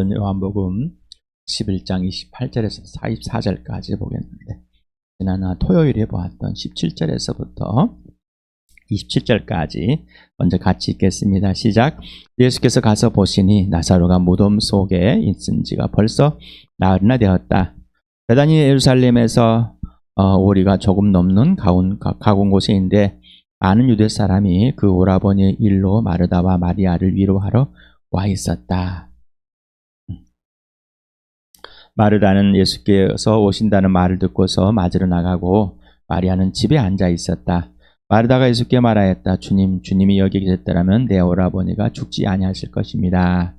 오늘은 요한복음 11장 28절에서 44절까지 보겠는데, 지난 토요일에 보았던 17절에서부터 27절까지 먼저 같이 읽겠습니다. 시작. 예수께서 가서 보시니 나사로가 무덤 속에 있은 지가 벌써 나흘이나 되었다. 베다니 예루살렘에서 오리가 조금 넘는 가까운 곳에 있는데, 많은 유대 사람이 그 오라버니의 일로 마르다와 마리아를 위로하러 와 있었다. 마르다는 예수께서 오신다는 말을 듣고서 맞으러 나가고, 마리아는 집에 앉아 있었다. 마르다가 예수께 말하였다. 주님이 여기 계셨더라면 내 오라버니가 죽지 아니하실 것입니다.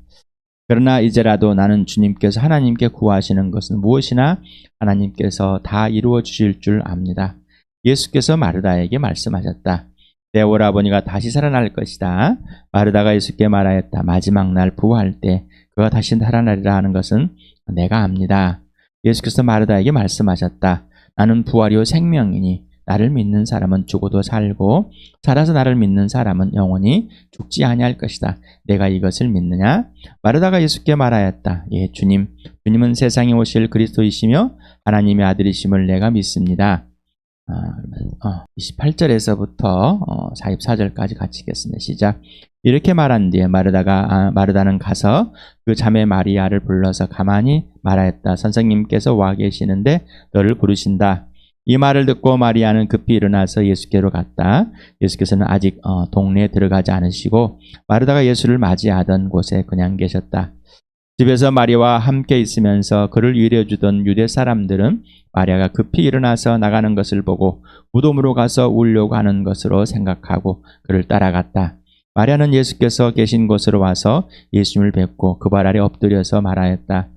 그러나 이제라도 나는 주님께서 하나님께 구하시는 것은 무엇이나 하나님께서 다 이루어 주실 줄 압니다. 예수께서 마르다에게 말씀하셨다. 내 오라버니가 다시 살아날 것이다. 마르다가 예수께 말하였다. 마지막 날 부활할 때 그가 다시 살아나리라 하는 것은 내가 압니다. 예수께서 마르다에게 말씀하셨다. 나는 부활이요 생명이니 나를 믿는 사람은 죽어도 살고 살아서 나를 믿는 사람은 영원히 죽지 아니할 것이다. 내가 이것을 믿느냐? 마르다가 예수께 말하였다. 예, 주님은 세상에 오실 그리스도이시며 하나님의 아들이심을 내가 믿습니다. 28절에서부터 44절까지 같이 읽겠습니다. 시작. 이렇게 말한 뒤에 마르다는 가서 그 자매 마리아를 불러서 가만히 말하였다. 선생님께서 와 계시는데 너를 부르신다. 이 말을 듣고 마리아는 급히 일어나서 예수께로 갔다. 예수께서는 아직 동네에 들어가지 않으시고 마르다가 예수를 맞이하던 곳에 그냥 계셨다. 집에서 마리아와 함께 있으면서 그를 위로해주던 유대 사람들은 마리아가 급히 일어나서 나가는 것을 보고 무덤으로 가서 울려고 하는 것으로 생각하고 그를 따라갔다. 마리아는 예수께서 계신 곳으로 와서 예수님을 뵙고 그 발 아래 엎드려서 말하였다.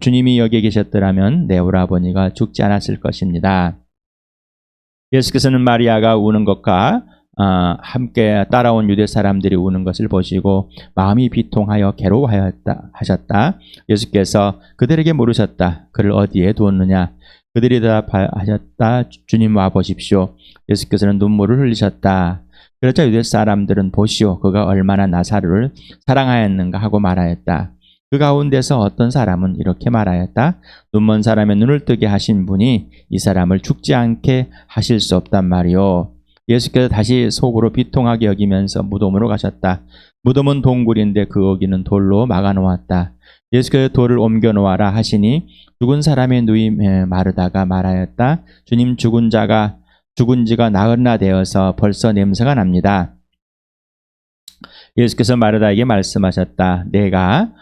주님이 여기 계셨더라면 내 오라버니가 죽지 않았을 것입니다. 예수께서는 마리아가 우는 것과 함께 따라온 유대 사람들이 우는 것을 보시고 마음이 비통하여 괴로워하셨다. 예수께서 그들에게 물으셨다. 그를 어디에 두었느냐? 그들이 대답하셨다. 주님 와 보십시오. 예수께서는 눈물을 흘리셨다. 그러자 유대 사람들은 보시오, 그가 얼마나 나사로를 사랑하였는가 하고 말하였다. 그 가운데서 어떤 사람은 이렇게 말하였다. 눈먼 사람의 눈을 뜨게 하신 분이 이 사람을 죽지 않게 하실 수 없단 말이오. 예수께서 다시 속으로 비통하게 여기면서 무덤으로 가셨다. 무덤은 동굴인데 그 어기는 돌로 막아놓았다. 예수께서 돌을 옮겨 놓아라 하시니 죽은 사람의 누이 마르다가 말하였다. 주님, 죽은 지가 나흘이나 되어서 벌써 냄새가 납니다. 예수께서 마르다에게 말씀하셨다. 내가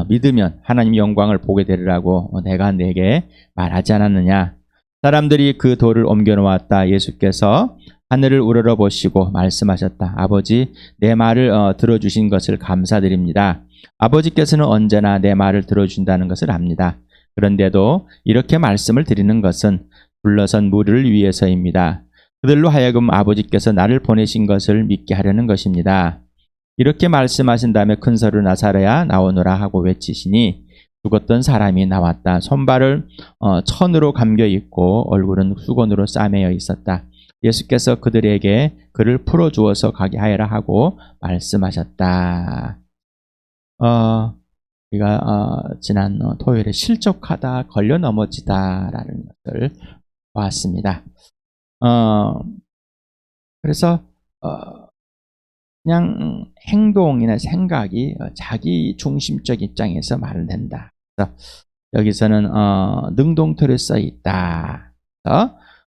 믿으면 하나님 영광을 보게 되리라고 내가 내게 말하지 않았느냐? 사람들이 그 돌을 옮겨 놓았다. 예수께서 하늘을 우러러 보시고 말씀하셨다. 아버지, 내 말을 들어주신 것을 감사드립니다. 아버지께서는 언제나 내 말을 들어준다는 것을 압니다. 그런데도 이렇게 말씀을 드리는 것은 불러선 무리를 위해서입니다. 그들로 하여금 아버지께서 나를 보내신 것을 믿게 하려는 것입니다. 이렇게 말씀하신 다음에 큰 소리로 나사로야 나오너라 하고 외치시니 죽었던 사람이 나왔다. 손발을 천으로 감겨 있고 얼굴은 수건으로 싸매어 있었다. 예수께서 그들에게 그를 풀어주어서 가게 하여라 하고 말씀하셨다. 우리가 지난 토요일에 실족하다, 걸려 넘어지다라는 것을 봤습니다. 그래서 그냥 행동이나 생각이 자기 중심적 입장에서 말을 낸다. 그래서 여기서는 능동태로 써 있다.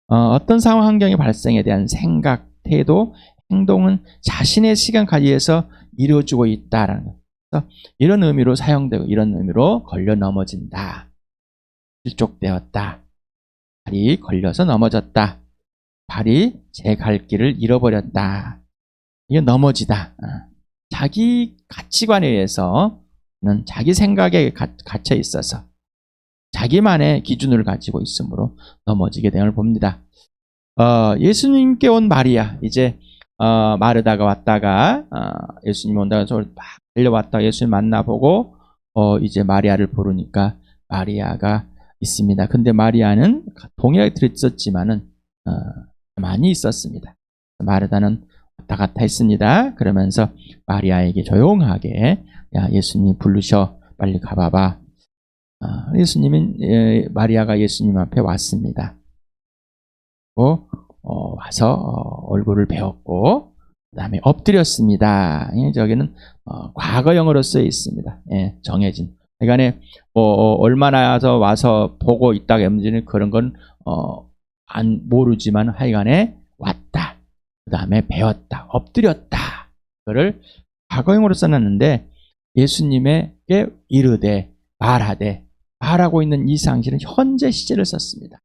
어떤 상황 환경의 발생에 대한 생각, 태도, 행동은 자신의 시간 가지에서 이루어지고 있다라는 것. 그래서 이런 의미로 사용되고 이런 의미로 걸려 넘어진다. 실족되었다. 발이 걸려서 넘어졌다. 발이 제 갈 길을 잃어버렸다. 이게 넘어지다. 자기 가치관에 의해서는 자기 생각에 갇혀 있어서 자기만의 기준을 가지고 있으므로 넘어지게 됨을 봅니다. 예수님께 온 마리아, 이제 마르다가 왔다가 예수님 온다가 막 달려왔다가 예수님 만나보고 이제 마리아를 부르니까 마리아가 있습니다. 근데 마리아는 동일하게 들었지만은 많이 있었습니다. 마르다는 왔다 갔다 했습니다. 그러면서 마리아에게 조용하게, 야, 예수님 부르셔, 빨리 가봐봐. 마리아가 예수님 앞에 왔습니다. 와서 얼굴을 베었고 그 다음에 엎드렸습니다. 저기는 과거형으로 쓰여 있습니다. 정해진. 그러니까 얼마나 와서 보고 있다가 문제는 그런 건 모르지만 하여간에 왔다. 그 다음에 배웠다. 엎드렸다. 그거를 과거형으로 써놨는데 예수님에게 이르되 말하고 있는 이 상실은 현재 시제를 썼습니다.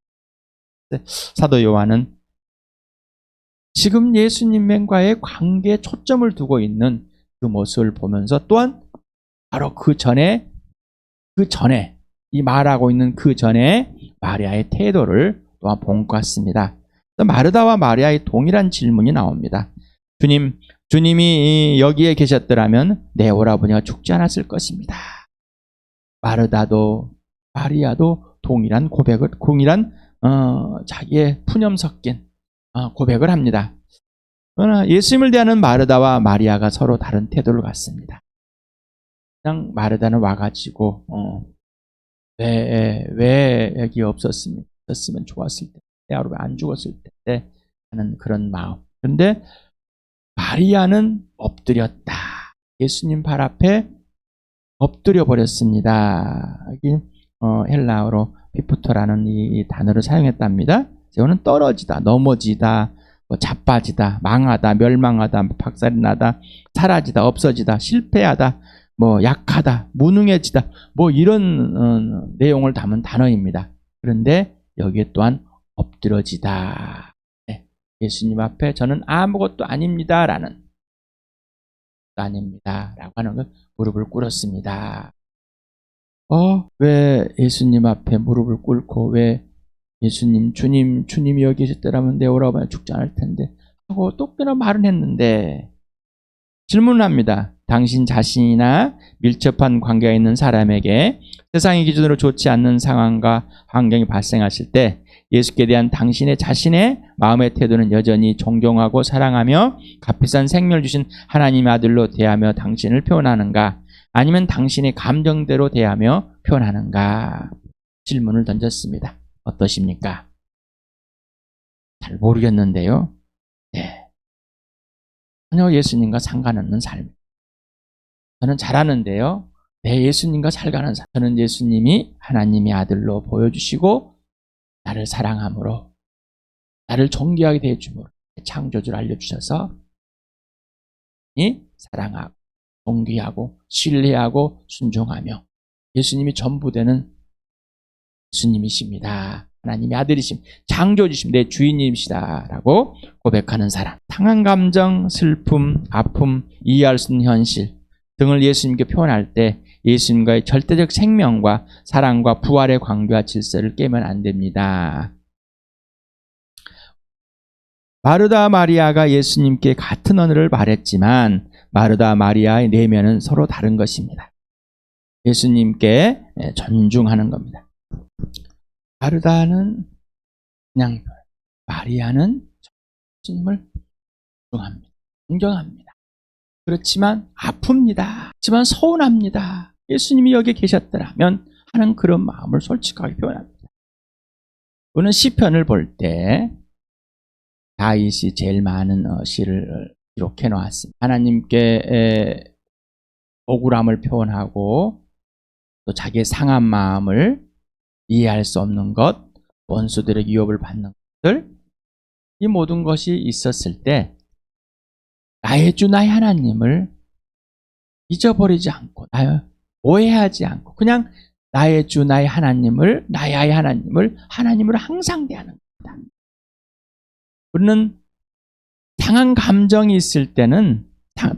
사도 요한은 지금 예수님과의 관계에 초점을 두고 있는 그 모습을 보면서 또한 바로 그 전에 이 말하고 있는 그 전에 마리아의 태도를 또한 본 것 같습니다. 마르다와 마리아의 동일한 질문이 나옵니다. 주님이 여기에 계셨더라면 내 오라버니가 죽지 않았을 것입니다. 마리아도 동일한 자기의 푸념 섞인 고백을 합니다. 그러나 예수님을 대하는 마르다와 마리아가 서로 다른 태도를 갖습니다. 그냥 마르다는 와가지고 왜 여기 없었으면 좋았을 때, 내 하루 안 죽었을 때 하는 그런 마음. 그런데 마리아는 엎드렸다. 예수님 발 앞에 엎드려 버렸습니다. 여기 헬라어로 피프토라는 이 단어를 사용했답니다. 이거는 떨어지다, 넘어지다, 자빠지다, 망하다, 멸망하다, 박살이 나다, 사라지다, 없어지다, 실패하다, 약하다, 무능해지다, 이런 내용을 담은 단어입니다. 그런데 여기에 또한 엎드러지다. 예수님 앞에 저는 아무것도 아닙니다. 라고 하는 건 무릎을 꿇었습니다. 왜 예수님 앞에 무릎을 꿇고 왜 주님이 여기 계셨더라면 내 오라버니 죽지 않을 텐데 하고 또 꽤나 말은 했는데 질문을 합니다. 당신 자신이나 밀접한 관계가 있는 사람에게 세상의 기준으로 좋지 않는 상황과 환경이 발생하실 때 예수께 대한 자신의 마음의 태도는 여전히 존경하고 사랑하며 값비싼 생명을 주신 하나님의 아들로 대하며 당신을 표현하는가? 아니면 당신의 감정대로 대하며 표현하는가? 질문을 던졌습니다. 어떠십니까? 잘 모르겠는데요. 전혀 예수님과 상관없는 삶. 저는 잘하는데요. 예수님과 살가는 삶. 저는 예수님이 하나님의 아들로 보여주시고 나를 사랑함으로 나를 존귀하게 대해줌으로 창조주를 알려주셔서 사랑하고 존귀하고 신뢰하고 순종하며 예수님이 전부 되는 예수님이십니다. 하나님의 아들이심, 창조주심, 내 주인님이시다 라고 고백하는 사람. 상한 감정, 슬픔, 아픔, 이해할 수 있는 현실 등을 예수님께 표현할 때 예수님과의 절대적 생명과 사랑과 부활의 관계와 질서를 깨면 안 됩니다. 마르다 마리아가 예수님께 같은 언어를 말했지만 마르다 마리아의 내면은 서로 다른 것입니다. 예수님께 존중하는 겁니다. 마르다는 그냥 마리아는 예수님을 존경합니다. 그렇지만 아픕니다. 하지만 서운합니다. 예수님이 여기 계셨더라면 하는 그런 마음을 솔직하게 표현합니다. 우리는 시편을 볼 때 다윗이 제일 많은 시를 기록해 놓았습니다. 하나님께 억울함을 표현하고 또 자기의 상한 마음을 이해할 수 없는 것, 원수들의 위협을 받는 것들, 이 모든 것이 있었을 때 나의 주 나의 하나님을 잊어버리지 않고 오해하지 않고 그냥 나의 주 나의 하나님을 하나님으로 항상 대하는 겁니다. 우리는 상한 감정이 있을 때는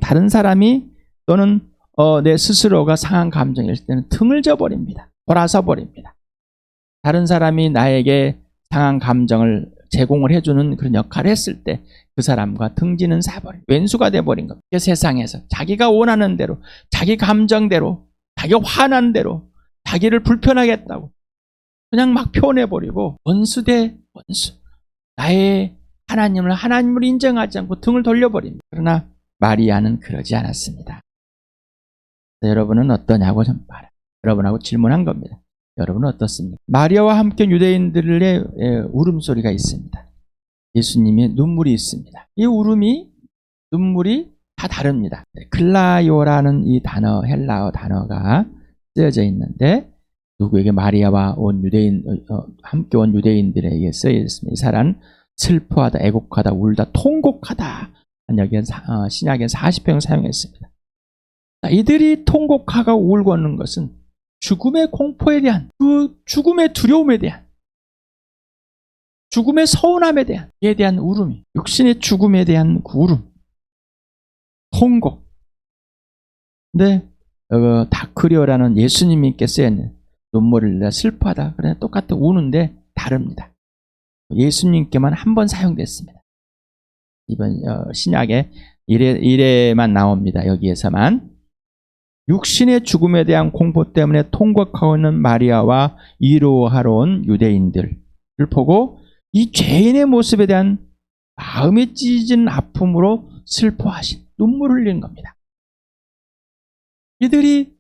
다른 사람이 또는 내 스스로가 상한 감정이 있을 때는 등을 져버립니다. 돌아서 버립니다. 다른 사람이 나에게 상한 감정을 제공을 해주는 그런 역할을 했을 때 그 사람과 등지는 사버린 왼수가 돼버린 겁니다. 세상에서 자기가 원하는 대로 자기 감정대로 자기가 화난 대로 자기를 불편하게 했다고 그냥 막 표현해버리고 원수 대 원수 나의 하나님을 인정하지 않고 등을 돌려버립니다. 그러나 마리아는 그러지 않았습니다. 여러분은 어떠냐고 좀 말해요. 여러분하고 질문한 겁니다. 여러분은 어떻습니까? 마리아와 함께 유대인들의 울음소리가 있습니다. 예수님의 눈물이 있습니다. 이 눈물이 다 다릅니다. 클라요라는 이 단어, 헬라어 단어가 쓰여져 있는데 누구에게? 마리아와 함께 온 유대인들에게 쓰여 있습니다. 이 사람 슬퍼하다, 애곡하다, 울다, 통곡하다. 여기는 신약에 40평 사용했습니다. 이들이 통곡하고 울고 있는 것은 죽음의 공포에 대한, 그 죽음의 두려움에 대한, 죽음의 서운함에 대한 울음이, 육신의 죽음에 대한 그 울음, 통곡. 근데 다크리오라는 예수님께 쓰였는 눈물을 슬퍼하다, 그래 똑같아 우는데 다릅니다. 예수님께만 한 번 사용됐습니다. 이번 신약에 이래만 나옵니다. 여기에서만. 육신의 죽음에 대한 공포 때문에 통곡하고 있는 마리아와 위로하러 온 유대인들을 보고 이 죄인의 모습에 대한 마음이 찢어진 아픔으로 슬퍼하신, 눈물을 흘린 겁니다. 이들이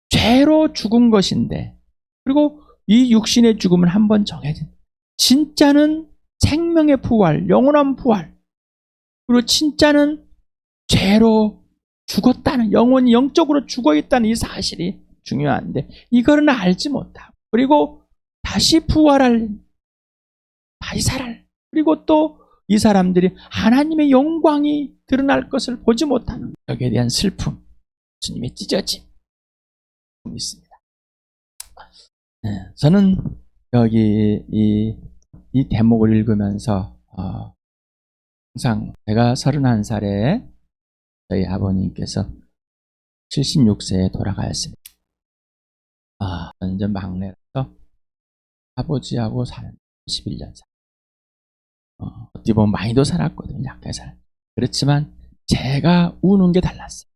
죄로 죽은 것인데, 그리고 이 육신의 죽음은 한 번 정해진, 진짜는 생명의 부활, 영원한 부활, 그리고 진짜는 죄로 죽었다는, 영혼이 영적으로 죽어있다는 이 사실이 중요한데 이거는 알지 못하고, 그리고 다시 부활할, 다시 살아날, 그리고 또 이 사람들이 하나님의 영광이 드러날 것을 보지 못하는 여기에 대한 슬픔, 주님의 찢어짐 있습니다. 저는 여기 이 대목을 읽으면서 항상 제가 31살에 저희 아버님께서 76세에 돌아가셨습니다. 저는 이제 막내라서 아버지하고 사는 11년 차. 어떻게 보면 많이도 살았거든요. 약간 그렇지만 제가 우는 게 달랐어요.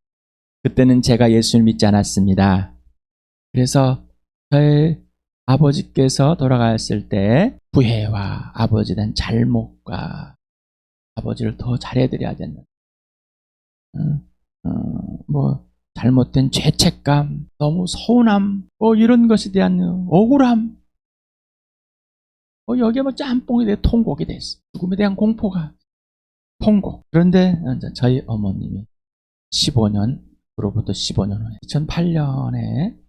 그때는 제가 예수를 믿지 않았습니다. 그래서 저희 아버지께서 돌아가셨을 때 부해와 아버지에 대한 잘못과 아버지를 더 잘해드려야 되는 잘못된 죄책감, 너무 서운함, 이런 것에 대한 억울함, 여기에 짬뽕이 돼 통곡이 됐어. 죽음에 대한 공포가 통곡. 그런데 저희 어머님이 15년으로부터 15년 후에 2008년에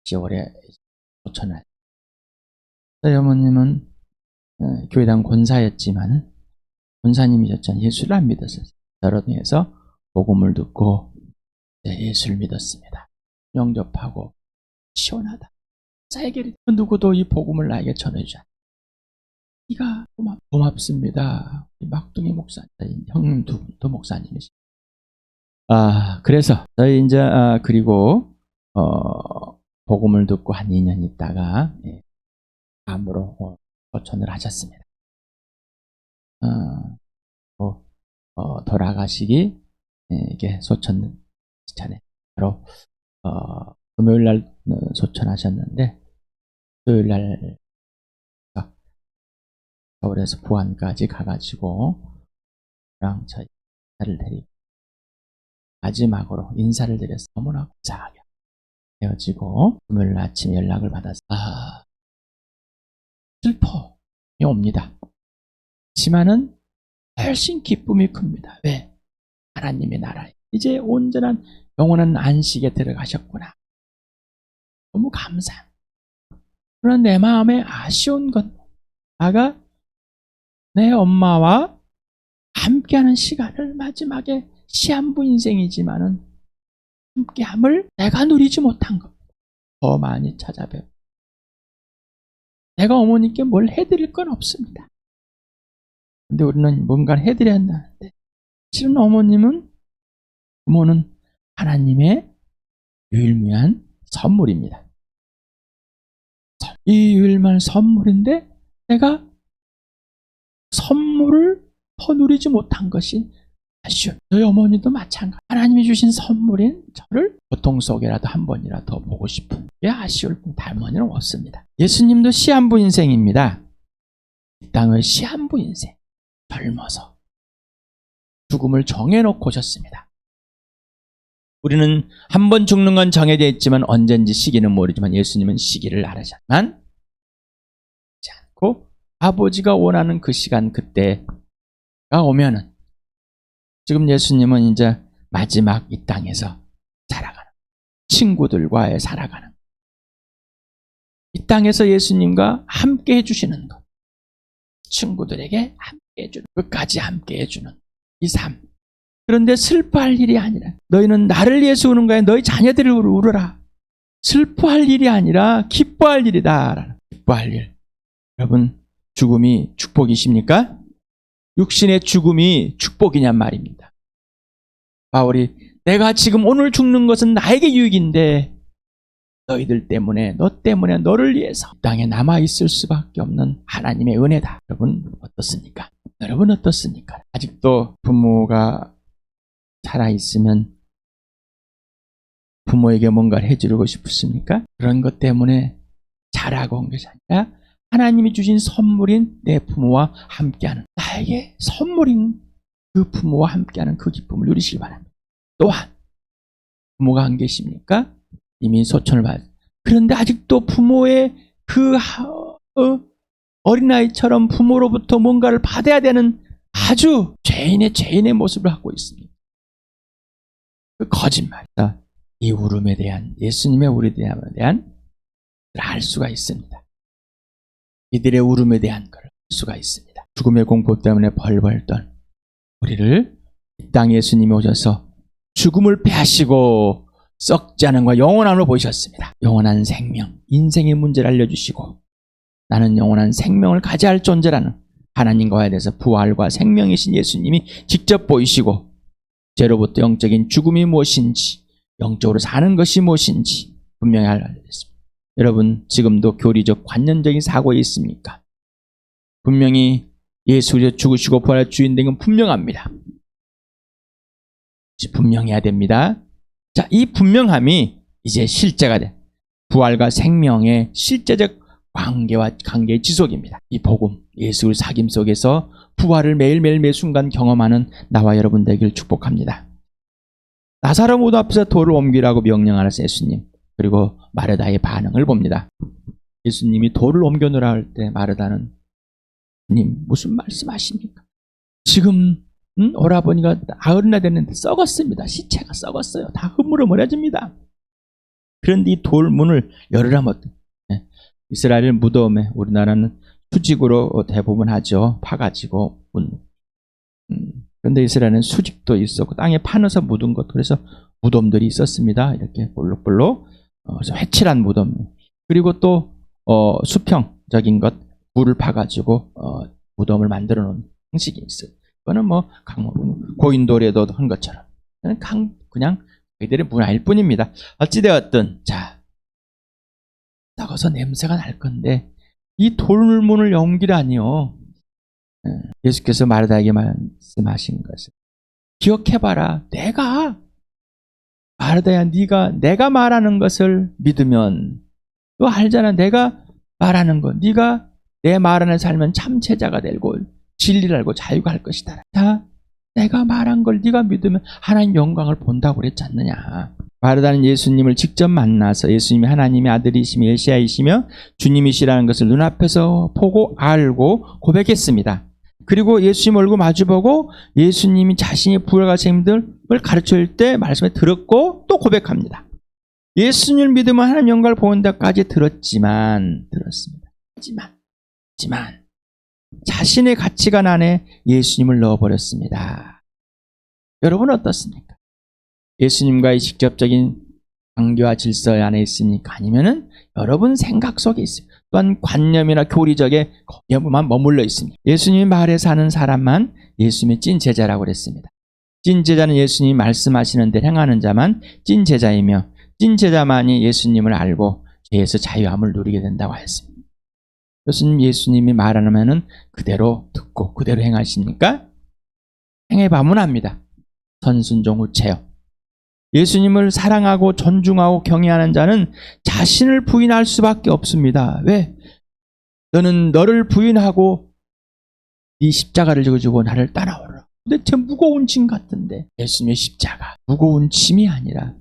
10월에 조천을. 저희 어머님은 교회당 권사였지만 권사님이셨잖아요. 예수를 안 믿었어요. 여러분에서 복음을 듣고 예수를 믿었습니다. 영접하고 시원하다. 사에게 누구도 이 복음을 나에게 전해주자. 네가 고맙습니다. 막둥이 목사님, 형님 두 분도 목사님이시죠. 그래서 저희 이제 그리고 복음을 듣고 한 2년 있다가 암으로 조천을 하셨습니다. 돌아가시기 이게 소천 전에 바로 금요일 날 소천하셨는데 토요일 날 서울에서 부안까지 가가지고 저랑 저희 차를 데리고 마지막으로 인사를 드려서 너무나 감사하게 헤어지고 금요일 아침 연락을 받아서 슬퍼이 옵니다. 하지만은 훨씬 기쁨이 큽니다. 왜? 하나님의 나라에 이제 온전한 영원한 안식에 들어가셨구나. 너무 감사. 그러나 내 마음에 아쉬운 건 내 엄마와 함께하는 시간을 마지막에 시한부 인생이지만은 함께함을 내가 누리지 못한 겁니다. 더 많이 찾아뵙고 내가 어머니께 뭘 해드릴 건 없습니다. 근데 우리는 뭔가 해드려야 한다는데 실은 부모는 하나님의 유일무이한 선물입니다. 이 유일무이한 선물인데 내가 선물을 더 누리지 못한 것이 아쉬워요. 저희 어머니도 마찬가지. 하나님이 주신 선물인 저를 고통 속에라도 한 번이라도 더 보고 싶은 게 아쉬울 뿐 다른 없습니다. 예수님도 시한부 인생입니다. 이 땅의 시한부 인생. 젊어서 죽음을 정해놓고 오셨습니다. 우리는 한 번 죽는 건 정해져 있지만 언젠지 시기는 모르지만 예수님은 시기를 알으셨지만 않고 아버지가 원하는 그 시간 그때가 오면은 지금 예수님은 이제 마지막 이 땅에서 살아가는 친구들과의 살아가는 이 땅에서 예수님과 함께 해주시는 것 친구들에게 함께 해주는 끝까지 함께 해주는 이 삶 그런데 슬퍼할 일이 아니라 너희는 나를 위해서 우는 거야 너희 자녀들을 울어라 슬퍼할 일이 아니라 기뻐할 일이다 기뻐할 일 여러분 죽음이 축복이십니까? 육신의 죽음이 축복이냔 말입니다. 바울이 내가 지금 오늘 죽는 것은 나에게 유익인데 너희들 때문에 너 때문에 너를 위해서 땅에 남아있을 수밖에 없는 하나님의 은혜다. 여러분 어떻습니까? 여러분 어떻습니까? 아직도 부모가 살아있으면 부모에게 뭔가를 해주고 싶으십니까? 그런 것 때문에 잘하고 온 것이 아니라 하나님이 주신 선물인 내 부모와 함께하는 나에게 선물인 그 부모와 함께하는 그 기쁨을 누리시기 바랍니다. 또한 부모가 안 계십니까? 이미 소천을 받았어요. 그런데 아직도 부모의 그 어린아이처럼 부모로부터 뭔가를 받아야 되는 아주 죄인의 모습을 갖고 있습니다. 그 거짓말이다. 이 울음에 대한 예수님의 우리에 대한 알 수가 있습니다. 이들의 울음에 대한 걸 알 수가 있습니다. 죽음의 공포 때문에 벌벌 떤 우리를 이 땅에 예수님이 오셔서 죽음을 패하시고 썩지 않은 과 영원함을 보이셨습니다. 영원한 생명, 인생의 문제를 알려주시고 나는 영원한 생명을 가져야 할 존재라는 하나님과에 대해서 부활과 생명이신 예수님이 직접 보이시고 죄로부터 영적인 죽음이 무엇인지 영적으로 사는 것이 무엇인지 분명히 알려주셨습니다. 여러분 지금도 교리적 관념적인 사고에 있습니까? 분명히 예수 그리스도 죽으시고 부활의 주인 건 분명합니다. 분명해야 됩니다. 자, 이 분명함이 이제 실제가 돼. 부활과 생명의 실제적 관계의 지속입니다. 이 복음, 예수 그리스도 사귐 속에서 부활을 매일매일 매 순간 경험하는 나와 여러분 되기를 축복합니다. 나사로 무덤 앞에서 돌을 옮기라고 명령하는 예수님. 그리고 마르다의 반응을 봅니다. 예수님이 돌을 옮겨놓으라 할 때 마르다는 님 무슨 말씀하십니까? 지금 오라버니가 나흘이나 됐는데 썩었습니다. 시체가 썩었어요. 다 흐물흐물해집니다. 그런데 이 돌문을 열으라 못. 이스라엘 무덤에 우리나라는 수직으로 대부분 하죠. 파가지고 그런데 이스라엘은 수직도 있었고 땅에 파너서 묻은 것 그래서 무덤들이 있었습니다. 이렇게 볼록볼록 그래서 회칠한 무덤 그리고 또 수평적인 것 굴을 파가지고 무덤을 만들어 놓은 형식이 있어요. 그거는 뭐 고인돌에도 한 것처럼 그냥 저희들의 문화일 뿐입니다. 어찌되었든 자 썩어서 냄새가 날 건데 이 돌문을 옮기라니요. 예수께서 마르다에게 말씀하신 것을 기억해봐라. 내가 마르다야 내가 말하는 것을 믿으면 또 알잖아. 내가 말하는 것 네가 내 말 안에 살면 참 제자가 되고 진리를 알고 자유가 할 것이다. 자, 내가 말한 걸 네가 믿으면 하나님 영광을 본다고 그랬지 않느냐. 마르다는 예수님을 직접 만나서 예수님이 하나님의 아들이시며 메시아이시며 주님이시라는 것을 눈앞에서 보고 알고 고백했습니다. 그리고 예수님 얼굴 마주보고 예수님이 자신이 부활과 생명을 가르칠 때 말씀을 들었고 또 고백합니다. 예수님을 믿으면 하나님 영광을 본다까지 들었습니다. 하지만 자신의 가치관 안에 예수님을 넣어버렸습니다. 여러분 어떻습니까? 예수님과의 직접적인 관계와 질서 안에 있습니까? 아니면은 여러분 생각 속에 있어요. 또한 관념이나 교리적에 거기에만 머물러 있습니다. 예수님이 마을에 사는 사람만 예수님의 찐 제자라고 그랬습니다. 찐 제자는 예수님이 말씀하시는 대로 행하는 자만 찐 제자이며 찐 제자만이 예수님을 알고 죄에서 자유함을 누리게 된다고 했습니다. 예수님이 말하면은 그대로 듣고 그대로 행하십니까? 행해봐면 합니다. 선순종 후체요. 예수님을 사랑하고 존중하고 경외하는 자는 자신을 부인할 수밖에 없습니다. 왜? 너는 너를 부인하고 네 십자가를 지고 나를 따라오라. 도대체 무거운 짐 같은데 예수님의 십자가 무거운 짐이 아니라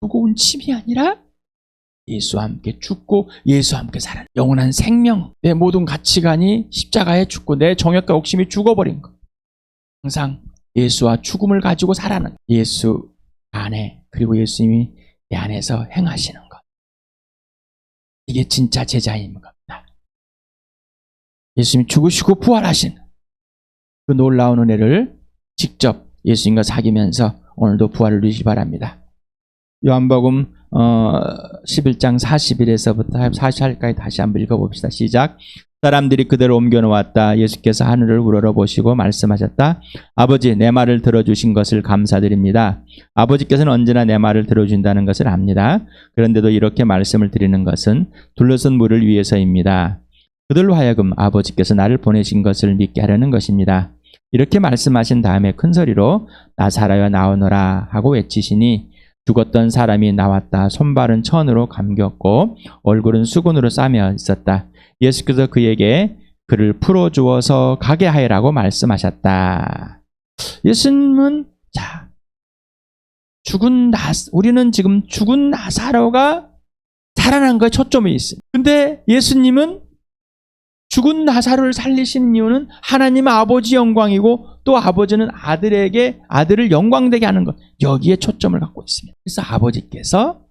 무거운 짐이 아니라 예수와 함께 죽고 예수와 함께 살아난 영원한 생명, 내 모든 가치관이 십자가에 죽고 내 정욕과 욕심이 죽어버린 것. 항상 예수와 죽음을 가지고 살아가는 예수 안에, 그리고 예수님이 내 안에서 행하시는 것. 이게 진짜 제자인 겁니다. 예수님이 죽으시고 부활하신 그 놀라운 은혜를 직접 예수님과 사귀면서 오늘도 부활을 누리시기 바랍니다. 요한복음 11장 41에서부터 40절까지 다시 한번 읽어봅시다. 시작. 사람들이 그대로 옮겨놓았다. 예수께서 하늘을 우러러보시고 말씀하셨다. 아버지, 내 말을 들어주신 것을 감사드립니다. 아버지께서는 언제나 내 말을 들어준다는 것을 압니다. 그런데도 이렇게 말씀을 드리는 것은 둘러선 무리를 위해서입니다. 그들로 하여금 아버지께서 나를 보내신 것을 믿게 하려는 것입니다. 이렇게 말씀하신 다음에 큰 소리로 나사로야 나오너라 하고 외치시니 죽었던 사람이 나왔다. 손발은 천으로 감겼고 얼굴은 수건으로 싸매 있었다. 예수께서 그에게 그를 풀어주어서 가게 하여라고 말씀하셨다. 예수님은 우리는 지금 죽은 나사로가 살아난 거에 초점이 있어요. 근데 예수님은 죽은 나사로를 살리신 이유는 하나님 아버지 영광이고 또 아버지는 아들을 영광되게 하는 것, 여기에 초점을 갖고 있습니다. 그래서 아버지께서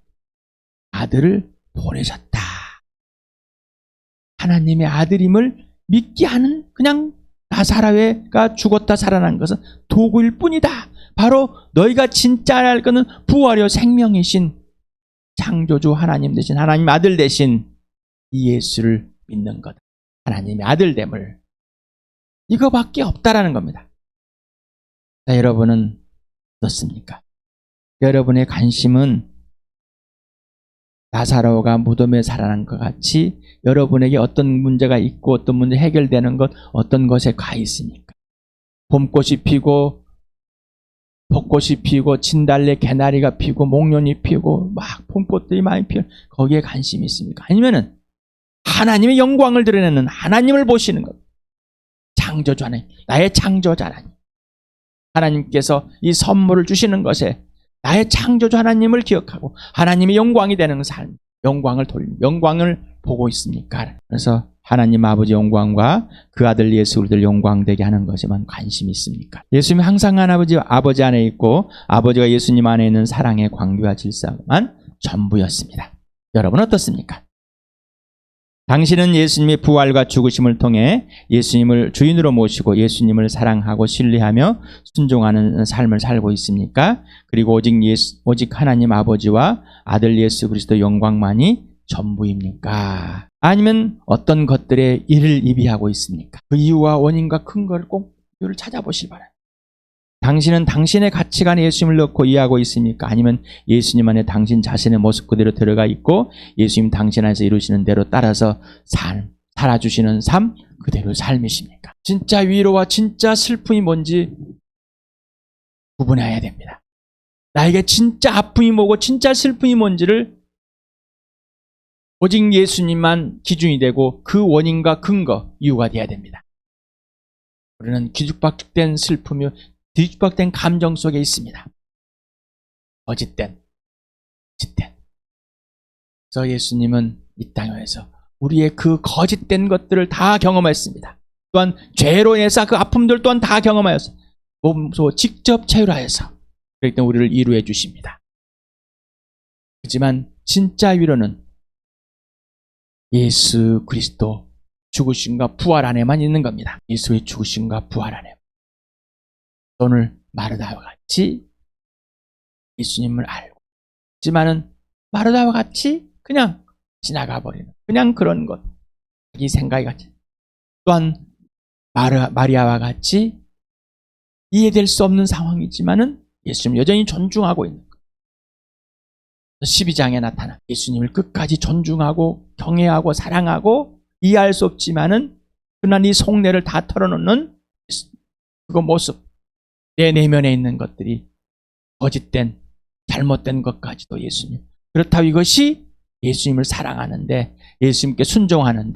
아들을 보내셨다. 하나님의 아들임을 믿게 하는, 그냥 나사로가 죽었다 살아난 것은 도구일 뿐이다. 바로 너희가 진짜 알 것은 부활이요 생명이신 창조주 하나님 되신 하나님 아들 되신 이 예수를 믿는 것. 하나님의 아들됨을, 이거밖에 없다라는 겁니다. 자, 여러분은 어떻습니까? 여러분의 관심은 나사로가 무덤에 살아난 것 같이 여러분에게 어떤 문제가 있고 어떤 문제 해결되는 것, 어떤 것에 가 있습니까? 봄꽃이 피고 벚꽃이 피고 진달래 개나리가 피고 목련이 피고 막 봄꽃들이 많이 피고 거기에 관심이 있습니까? 아니면은 하나님의 영광을 드러내는 하나님을 보시는 것. 창조주 하나님, 나의 창조자 하나님. 하나님께서 이 선물을 주시는 것에 나의 창조주 하나님을 기억하고 하나님의 영광이 되는 삶, 영광을 보고 있습니까? 그래서 하나님 아버지 영광과 그 아들 예수 우리들 영광되게 하는 것에만 관심이 있습니까? 예수님이 항상 아버지 안에 있고 아버지가 예수님 안에 있는 사랑의 관계와 질서만 전부였습니다. 여러분 어떻습니까? 당신은 예수님의 부활과 죽으심을 통해 예수님을 주인으로 모시고 예수님을 사랑하고 신뢰하며 순종하는 삶을 살고 있습니까? 그리고 오직 하나님 아버지와 아들 예수 그리스도 영광만이 전부입니까? 아니면 어떤 것들에 이를 이비하고 있습니까? 그 이유와 원인과 근거를 꼭 이유를 찾아보시기 바랍니다. 당신은 당신의 가치관에 예수님을 넣고 이해하고 있습니까? 아니면 예수님 안에 당신 자신의 모습 그대로 들어가 있고 예수님 당신 안에서 이루시는 대로 따라서 살아주시는 삶 그대로 삶이십니까? 진짜 위로와 진짜 슬픔이 뭔지 구분해야 됩니다. 나에게 진짜 아픔이 뭐고 진짜 슬픔이 뭔지를 오직 예수님만 기준이 되고 그 원인과 근거, 이유가 돼야 됩니다. 우리는 뒤죽박죽된 슬픔이 뒤죽박죽된 감정 속에 있습니다. 거짓된. 그래서 예수님은 이 땅에서 우리의 그 거짓된 것들을 다 경험했습니다. 또한 죄로 인해서 그 아픔들 또한 다 경험하여서 몸소 직접 체휼하여서 그렇기 때문에 우리를 위로해 주십니다. 하지만 진짜 위로는 예수 그리스도 죽으심과 부활 안에만 있는 겁니다. 예수의 죽으심과 부활 안에. 오늘 마르다와 같이 예수님을 알고 있지만은 마르다와 같이 그냥 지나가 버리는 그냥 그런 것, 자기 생각이 같이. 또한 마리아와 같이 이해될 수 없는 상황이지만은 예수님 여전히 존중하고 있는 것. 12장에 나타나 예수님을 끝까지 존중하고 경외하고 사랑하고 이해할 수 없지만은 그러나 이 속내를 다 털어놓는 그 모습, 내 내면에 있는 것들이 거짓된 잘못된 것까지도 예수님. 그렇다고 이것이 예수님을 사랑하는데 예수님께 순종하는데